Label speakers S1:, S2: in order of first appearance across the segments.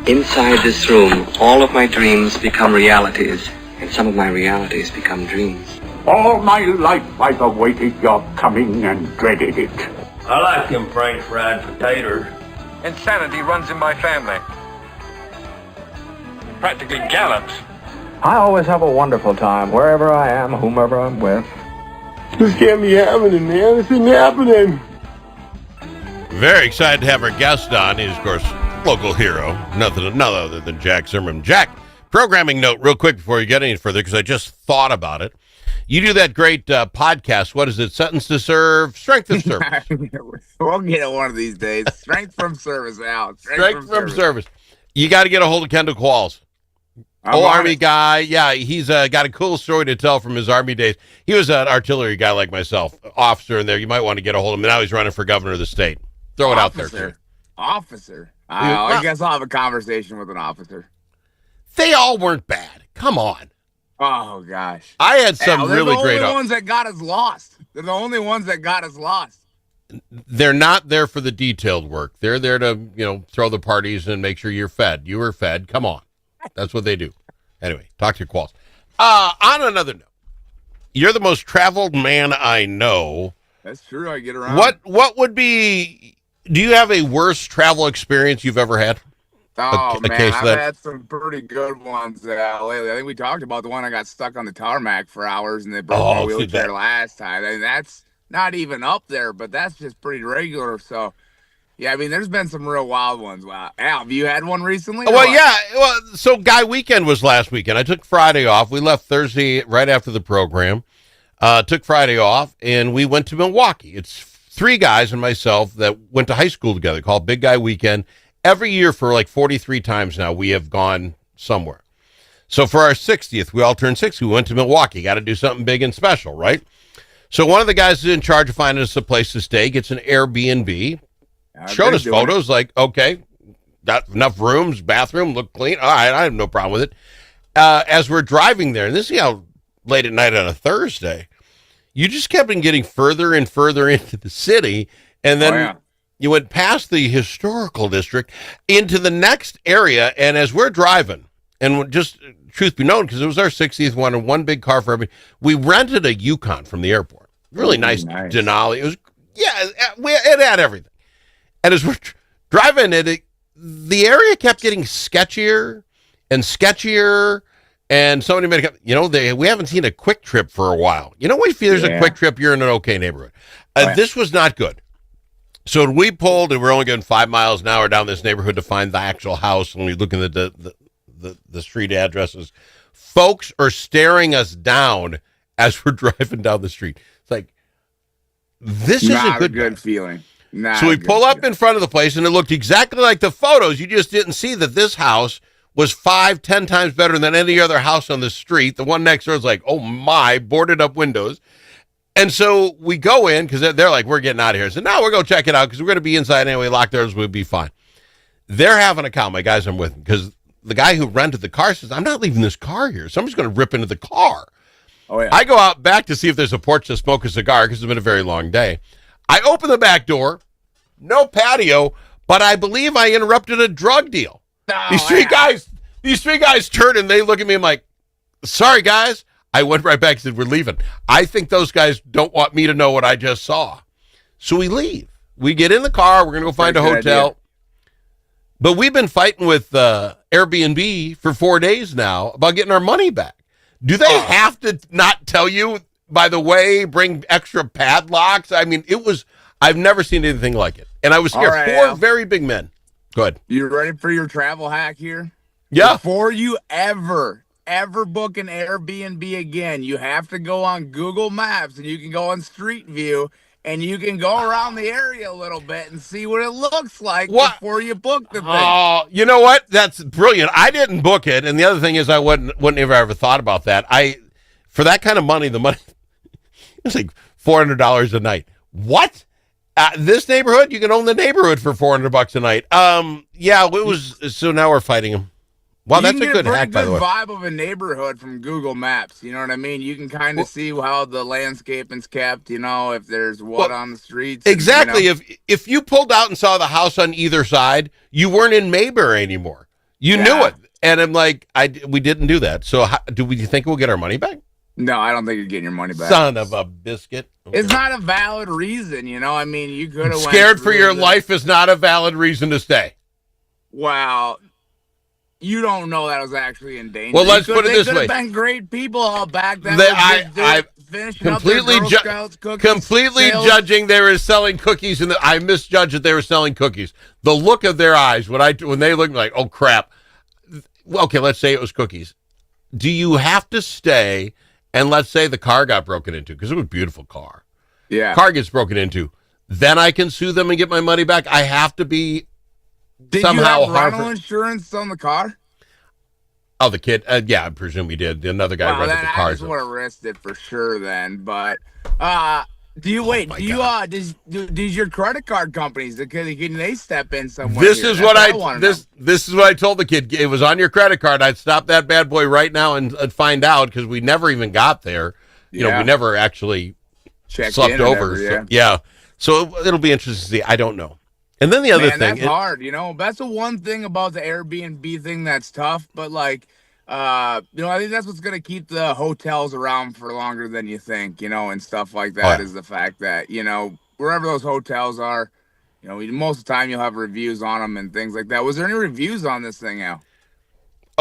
S1: Inside this room, all of my dreams become realities, and some of my realities become dreams.
S2: All my life I've awaited your coming and dreaded it.
S3: I like them French fried potatoes.
S4: Insanity runs in my family. Practically gallops.
S5: I always have a wonderful time wherever I am, whomever I'm with.
S6: This can't be happening, man. This isn't happening.
S7: Very excited to have our guest on. He's, of course, local hero. None other than Jack Zimmerman. Jack, programming note real quick before you get any further, because I just thought about it. You do that great podcast. What is it? Sentence to serve, strength of service.
S8: We'll get it one of these days. Strength from service out.
S7: Strength from service. You got to get a hold of Kendall Qualls. Old Army guy. Yeah, he's got a cool story to tell from his Army days. He was an artillery guy like myself, officer in there. You might want to get a hold of him. Now he's running for governor of the state. Throw it out there, too.
S8: Officer. I guess I'll have a conversation with an officer.
S7: They all weren't bad. Come on.
S8: Oh, gosh.
S7: I had some really great...
S8: They're the only ones that got us lost. They're the only ones that got us lost.
S7: They're not there for the detailed work. They're there to, throw the parties and make sure you're fed. You were fed. Come on. That's what they do. Anyway, talk to your Qualls. On another note, you're the most traveled man I know.
S8: That's true. I get around.
S7: What would be... Do you have a worst travel experience you've ever had?
S8: Oh, man, I've had some pretty good ones lately. I think we talked about the one I got stuck on the tarmac for hours and they broke my wheelchair last time. I mean, that's not even up there, but that's just pretty regular. So, yeah, I mean, there's been some real wild ones. Wow. Al, have you had one recently?
S7: Well, yeah. Well, so Guy Weekend was last weekend. I took Friday off. We left Thursday right after the program. Took Friday off, and we went to Milwaukee. It's 3 guys and myself that went to high school together called Big Guy Weekend. Every year for like 43 times now, we have gone somewhere. So for our 60th, we all turned 60. We went to Milwaukee. Got to do something big and special, right? So one of the guys is in charge of finding us a place to stay, gets an Airbnb, showed us photos, like, okay, got enough rooms, bathroom, look clean. All right, I have no problem with it. As we're driving there, and this is how late at night on a Thursday, you just kept on getting further and further into the city, and then you went past the historical district into the next area, and as we're driving, and just truth be known, because it was our 60th one, and one big car for everybody, we rented a Yukon from the airport. Really nice Denali. It was, it had everything. And as we're driving it, the area kept getting sketchier and sketchier, and somebody made a, we haven't seen a Quick Trip for a while. If there's a Quick Trip, you're in an okay neighborhood. This was not good. So we pulled, and we're only going 5 miles an hour down this neighborhood to find the actual house. When we look at the street addresses, folks are staring us down as we're driving down the street. It's like, this is a good
S8: feeling.
S7: So we pull up in front of the place, and it looked exactly like the photos. You just didn't see that this house was 5-10 times better than any other house on the street. The one next door is like, oh my, boarded up windows. And so we go in, because they're like, we're getting out of here. So now we're going to check it out, because we're going to be inside anyway. Lock doors, we'll be fine. They're having a cow, my guys I'm with, because the guy who rented the car says, I'm not leaving this car here. Somebody's going to rip into the car.
S8: Oh, yeah.
S7: I go out back to see if there's a porch to smoke a cigar, because it's been a very long day. I open the back door, no patio, but I believe I interrupted a drug deal. These three guys turn and they look at me. I'm like, sorry, guys. I went right back and said, we're leaving. I think those guys don't want me to know what I just saw. So we leave. We get in the car. We're going to go find a hotel. Idea. But we've been fighting with Airbnb for 4 days now about getting our money back. Do they have to not tell you, by the way, bring extra padlocks? I mean, I've never seen anything like it. And I was here, 4 very big men. Go ahead.
S8: You ready for your travel hack here?
S7: Yeah.
S8: Before you ever book an Airbnb again, you have to go on Google Maps, and you can go on Street View, and you can go around the area a little bit and see what it looks like before you book the thing.
S7: Oh, you know what? That's brilliant. I didn't book it, and the other thing is I wouldn't ever thought about that. For that kind of money, the money it's like $400 a night. What? This neighborhood, you can own the neighborhood for $400 a night. Yeah, it was. So now we're fighting them. Wow, that's a good hack, by the way.
S8: You can get a vibe of a neighborhood from Google Maps. You know what I mean? You can kind of see how the landscaping's kept. If there's on the streets.
S7: Exactly. If you pulled out and saw the house on either side, you weren't in Mayberry anymore. You knew it. And I'm like, we didn't do that. So do we think we'll get our money back?
S8: No, I don't think you're getting your money back.
S7: Son of a biscuit. Okay.
S8: It's not a valid reason, I mean, you could have
S7: scared for your life is not a valid reason to stay.
S8: Well, you don't know that was actually in danger.
S7: Well, let's put it this way.
S8: They could have been great people all back then.
S7: I completely judging they were selling cookies, and I misjudged that they were selling cookies. The look of their eyes when they looked like, oh crap. Okay, let's say it was cookies. Do you have to stay? And let's say the car got broken into, because it was a beautiful car.
S8: Yeah.
S7: Car gets broken into. Then I can sue them and get my money back. I have to be somehow.
S8: Did you have rental insurance on the car?
S7: Oh, the kid? Yeah, I presume he did. Another guy rented the car.
S8: I just would have risked it for sure then. But does your credit card companies, can they step in somewhere?
S7: This is what I told the kid. It was on your credit card. I'd stop that bad boy right now and find out, because we never even got there. We never actually slept over. So it'll be interesting to see. I don't know. And then the other thing,
S8: that's hard. That's the one thing about the Airbnb thing that's tough. But I think that's what's gonna keep the hotels around for longer than you think. And stuff like that is the fact that wherever those hotels are, most of the time you'll have reviews on them and things like that. Was there any reviews on this thing, Al?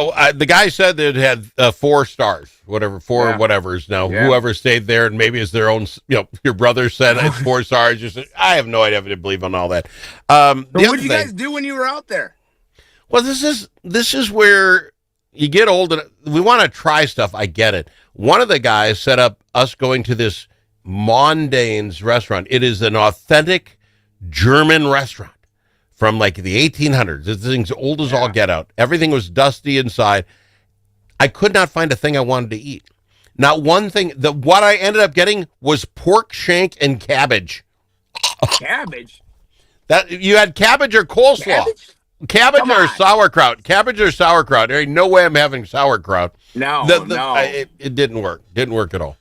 S7: Oh, the guy said that it had 4 stars, whatever's now.
S8: Yeah.
S7: Whoever stayed there, and maybe it's their own. Your brother said it's 4 stars. I have no idea if I believe on all that.
S8: What did you guys do when you were out there?
S7: Well, this is where you get old and we want to try stuff. I get it. One of the guys set up us going to this Mondane's restaurant. It is an authentic German restaurant from like the 1800s. This thing's old as all get out. Everything was dusty inside. I could not find a thing I wanted to eat. Not one thing. What I ended up getting was pork shank and cabbage.
S8: Cabbage?
S7: That you had cabbage or coleslaw? Cabbage or sauerkraut? Cabbage or sauerkraut? There ain't no way I'm having sauerkraut.
S8: No,
S7: it didn't work. Didn't work at all.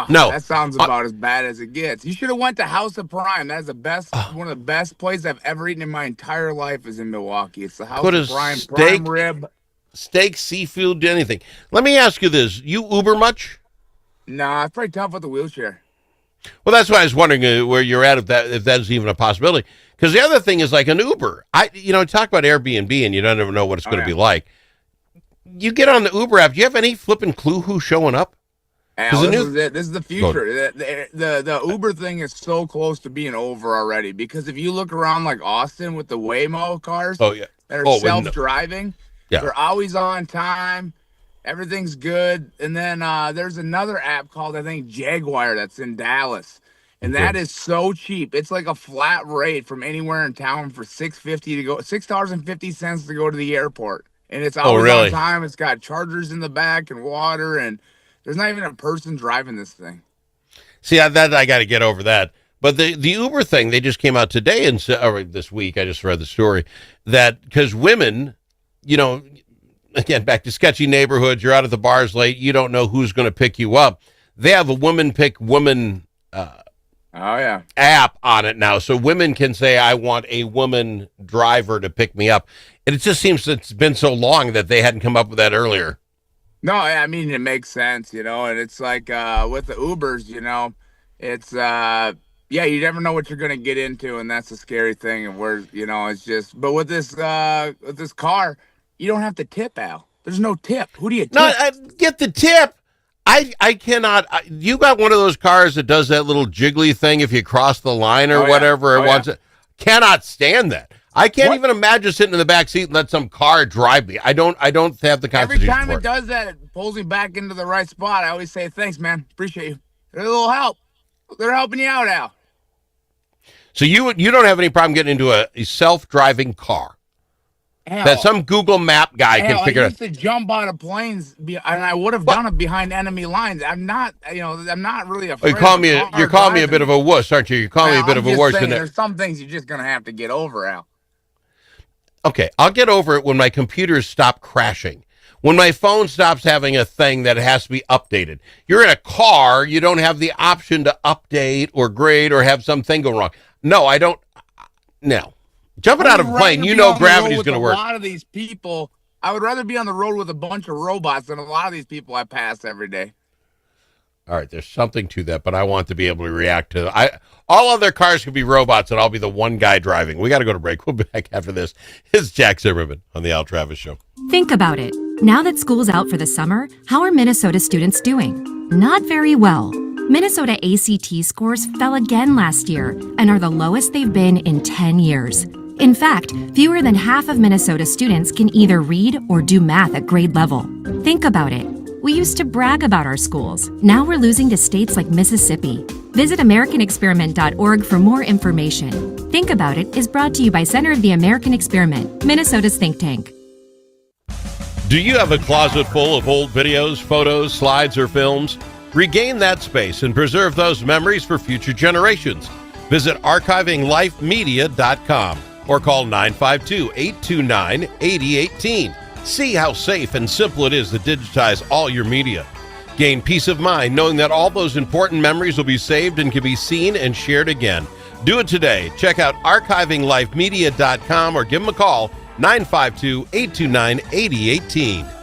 S8: No, that sounds about as bad as it gets. You should have went to House of Prime. That is one of the best places I've ever eaten in my entire life is in Milwaukee. It's the House of Prime, prime rib.
S7: Steak, seafood, anything. Let me ask you this. You Uber much?
S8: Nah, it's pretty tough with the wheelchair.
S7: Well, that's why I was wondering where you're at, if that is even a possibility. Because the other thing is like an Uber. Talk about Airbnb and you don't ever know what it's going to be like. You get on the Uber app. Do you have any flipping clue who's showing up?
S8: Al, this is the future. The Uber thing is so close to being over already, because if you look around like Austin with the Waymo cars that are self-driving, they're always on time. Everything's good. And then there's another app called, I think, Jaguar that's in Dallas. And that is so cheap. It's like a flat rate from anywhere in town for $6.50 to go to the airport. And it's always on time. It's got chargers in the back and water, and there's not even a person driving this thing.
S7: See, I got to get over that. But the Uber thing, they just came out today or this week. I just read the story that because women, again, back to sketchy neighborhoods, you're out at the bars late, you don't know who's going to pick you up. They have a woman pick woman app on it now. So women can say, I want a woman driver to pick me up. And it just seems it's been so long that they hadn't come up with that earlier.
S8: No, I mean, it makes sense, and it's like with the Ubers, it's, you never know what you're going to get into, and that's the scary thing. And it's just, but with this car, you don't have to tip, Al. There's no tip. Who do you tip?
S7: No, get the tip. I cannot. You got one of those cars that does that little jiggly thing if you cross the line or whatever. Cannot stand that. I can't even imagine sitting in the back seat and let some car drive me. I don't have the constitution.
S8: Every time it does that, it pulls me back into the right spot. I always say, thanks, man. Appreciate you. There's a little help. They're helping you out, Al.
S7: So you don't have any problem getting into a self-driving car? That some Google Map guy can figure out.
S8: I used to jump out of planes, and I would have done it behind enemy lines. I'm not really afraid.
S7: You're calling me a bit of a wuss, aren't you? You're calling me a bit of a wuss.
S8: There's some things you're just going to have to get over, Al.
S7: Okay, I'll get over it when my computers stop crashing. When my phone stops having a thing that has to be updated. You're in a car, you don't have the option to update or grade or have something go wrong. No, I don't. No. Jumping out of a plane, gravity's going to work.
S8: A lot of these people I would rather be on the road with a bunch of robots than a lot of these people I pass every day.
S7: All right, there's something to that, but I want to be able to react to. All other cars could be robots, and I'll be the one guy driving. We got to go to break. We'll be back after this. It's Jack Zimmerman on the Al Travis Show.
S9: Think about it. Now that school's out for the summer, how are Minnesota students doing? Not very well. Minnesota ACT scores fell again last year and are the lowest they've been in 10 years. In fact, fewer than half of Minnesota students can either read or do math at grade level. Think about it. We used to brag about our schools. Now we're losing to states like Mississippi. Visit AmericanExperiment.org for more information. Think About It is brought to you by Center of the American Experiment, Minnesota's think tank.
S7: Do you have a closet full of old videos, photos, slides, or films? Regain that space and preserve those memories for future generations. Visit archivinglifemedia.com or call 952-829-8018. See how safe and simple it is to digitize all your media. Gain peace of mind knowing that all those important memories will be saved and can be seen and shared again. Do it today. Check out archivinglifemedia.com or give them a call, 952-829-8018.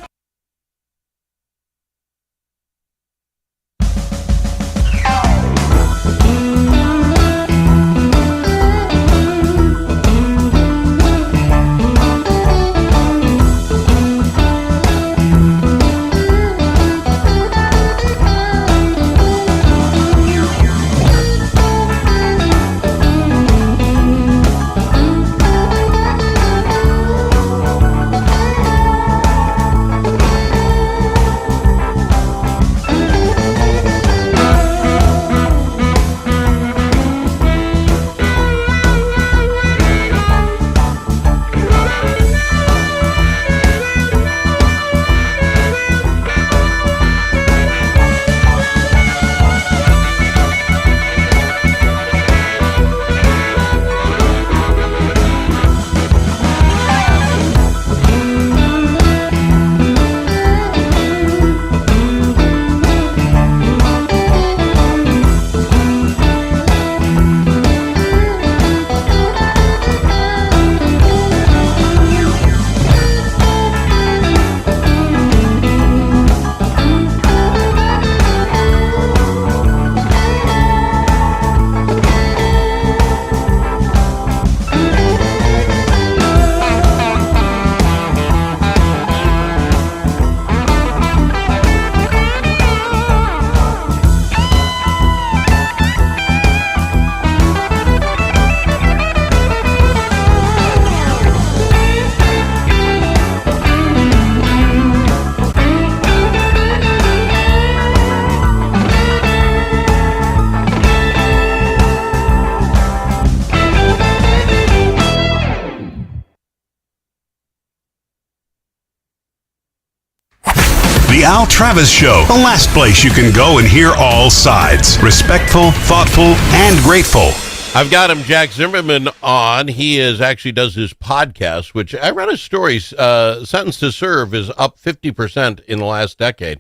S10: The Al Travis Show, the last place you can go and hear all sides. Respectful, thoughtful, and grateful.
S7: I've got him, Jack Zimmerman, on. He actually does his podcast, which I read a story, Sentence to Serve is up 50% in the last decade.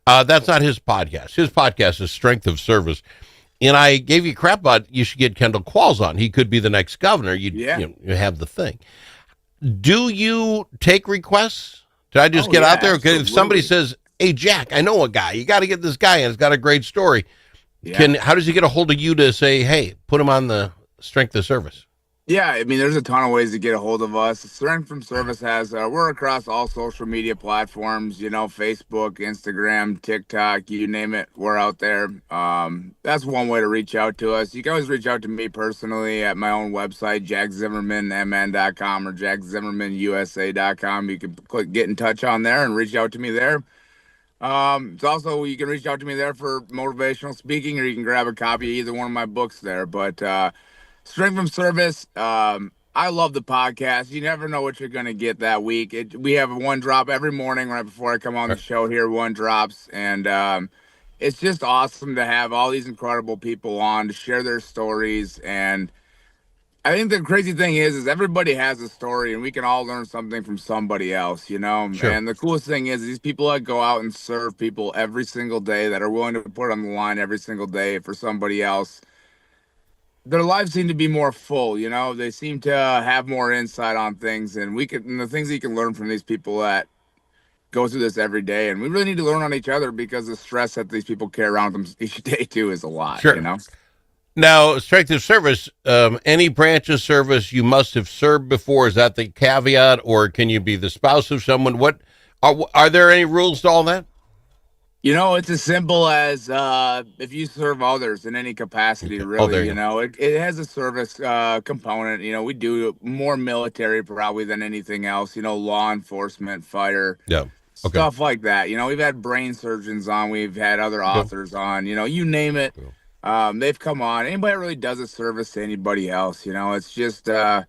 S7: That's not his podcast. His podcast is Strength of Service. And I gave you crap about you should get Kendall Qualls on. He could be the next governor. You have the thing. Do you take requests? Did I just get out there? Absolutely. If somebody says, hey, Jack, I know a guy. You got to get this guy in. It's got a great story. Yeah. How does he get a hold of you to say, hey, put him on the Strength of Service?
S8: Yeah, I mean, there's a ton of ways to get a hold of us. Strength from Service has, we're across all social media platforms, Facebook, Instagram, TikTok, you name it, we're out there. That's one way to reach out to us. You can always reach out to me personally at my own website, jackzimmermanmn.com or jackzimmermanusa.com. You can click get in touch on there and reach out to me there. It's also, you can reach out to me there for motivational speaking, or you can grab a copy of either one of my books there. But, Strength from Service, I love the podcast. You never know what you're going to get that week. We have one drop every morning right before I come on the show here, one drops. And it's just awesome to have all these incredible people on to share their stories. And I think the crazy thing is everybody has a story, and we can all learn something from somebody else, Sure. And the coolest thing is these people that go out and serve people every single day, that are willing to put on the line every single day for somebody else. their lives seem to be more full. You know, they seem to have more insight on things, and the things that you can learn from these people that go through this every day. And we really need to learn on each other because the stress that these people carry around them each day too is a lot.
S7: Sure.
S8: You know.
S7: Now, strength of service, any branch of service you must have served before. Is that the caveat, or can you be the spouse of someone? What are there any rules to all that?
S8: You know, it's as simple as if you serve others in any capacity, really, it has a service component. You know, we do more military probably than anything else, law enforcement, fire, stuff like that. You know, we've had brain surgeons on, we've had other authors on, you name it. They've come on. Anybody that really does a service to anybody else, it's just, I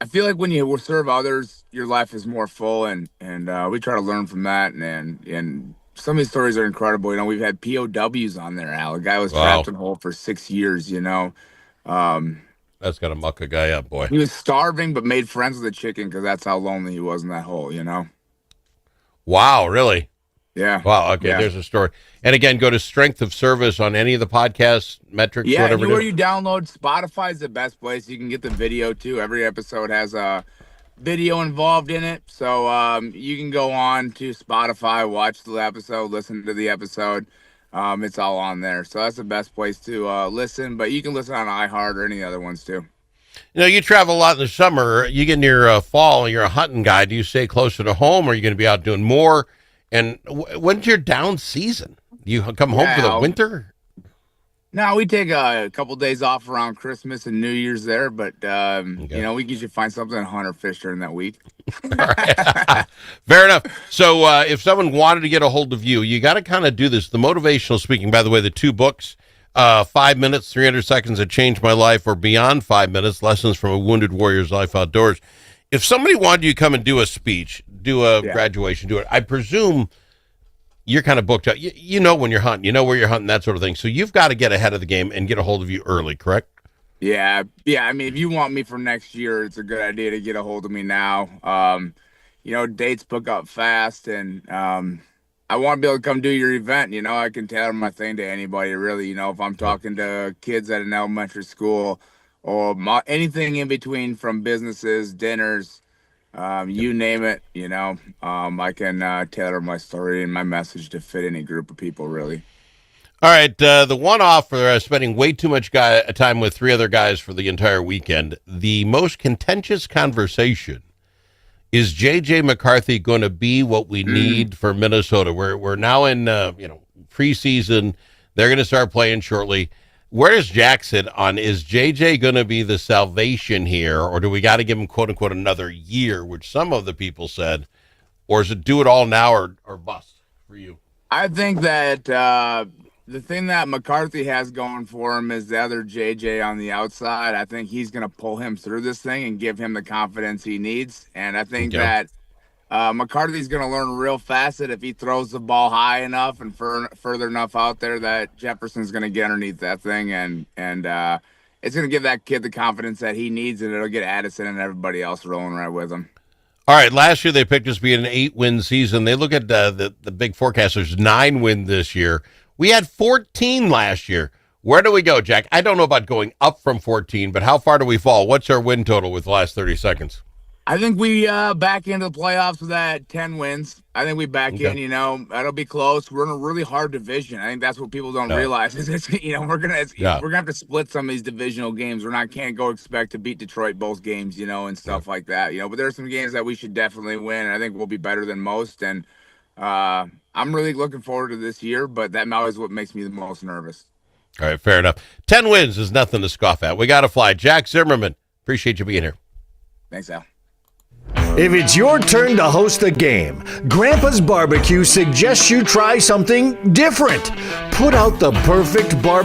S8: feel like when you serve others, your life is more full, and we try to learn from that, and some of these stories are incredible. You know, we've had POWs on there, Al. A guy was trapped in a hole for 6 years,
S7: That's got to muck a guy up, boy.
S8: He was starving, but made friends with a chicken because that's how lonely he was in that hole,
S7: Wow, really?
S8: Yeah.
S7: Wow, okay, There's a story. And again, go to Strength of Service on any of the podcast metrics, whatever.
S8: Yeah, anywhere you download. Spotify is the best place. You can get the video, too. Every episode has a video involved in it, so you can go on to Spotify, watch the episode, listen to the episode. It's all on there, so that's the best place to listen. But you can listen on iHeart or any other ones too.
S7: You travel a lot in the summer. You get near fall, you're a hunting guy. Do you stay closer to home, or are you going to be out doing more? And when's your down season? Do you come home for the winter?
S8: No, we take a couple days off around Christmas and New Year's there, but we usually find something to hunt or fish during that week.
S7: Fair enough. So if someone wanted to get a hold of you, you got to kind of do this. The motivational speaking, by the way, the 2 books, 5 minutes, 300 seconds that changed my life, or Beyond 5 minutes, lessons from a wounded warrior's life outdoors. If somebody wanted you to come and do a speech, do a graduation, do it, I presume you're kind of booked out. You know when you're hunting, you know where you're hunting, that sort of thing. So you've got to get ahead of the game and get a hold of you early, correct?
S8: Yeah. I mean, if you want me for next year, it's a good idea to get a hold of me now. Dates book up fast, and I want to be able to come do your event. I can tailor my thing to anybody, really. If I'm talking to kids at an elementary school or anything in between, from businesses, dinners, you name it, I can tailor my story and my message to fit any group of people, really.
S7: All right, the one-off for spending way too much time with 3 other guys for the entire weekend. The most contentious conversation is J.J. McCarthy going to be what we need for Minnesota? We're now in preseason. They're going to start playing shortly. Where does Jack sit on, is J.J. going to be the salvation here, or do we got to give him, quote unquote, another year, which some of the people said, or is it do it all now or bust for you?
S8: I think that the thing that McCarthy has going for him is the other JJ on the outside. I think he's going to pull him through this thing and give him the confidence he needs. And I think that McCarthy's going to learn real fast that if he throws the ball high enough and further enough out there, that Jefferson's going to get underneath that thing. And it's going to give that kid the confidence that he needs, and it'll get Addison and everybody else rolling right with him.
S7: All right, last year they picked us to be an 8-win season. They look at the big forecasters, 9 win this year. We had 14 last year. Where do we go, Jack? I don't know about going up from 14, but how far do we fall? What's our win total with the last 30 seconds?
S8: I think we back into the playoffs with that 10 wins. I think we back in, that'll be close. We're in a really hard division. I think that's what people don't realize is we're gonna have to split some of these divisional games. Can't go expect to beat Detroit both games, and stuff like that. But there are some games that we should definitely win, and I think we'll be better than most. And I'm really looking forward to this year, but that now is what makes me the most nervous.
S7: All right, fair enough. 10 wins is nothing to scoff at. We got to fly. Jack Zimmerman, appreciate you being here.
S8: Thanks, Al.
S11: If it's your turn to host a game, Grandpa's Barbecue suggests you try something different. Put out the perfect barbecue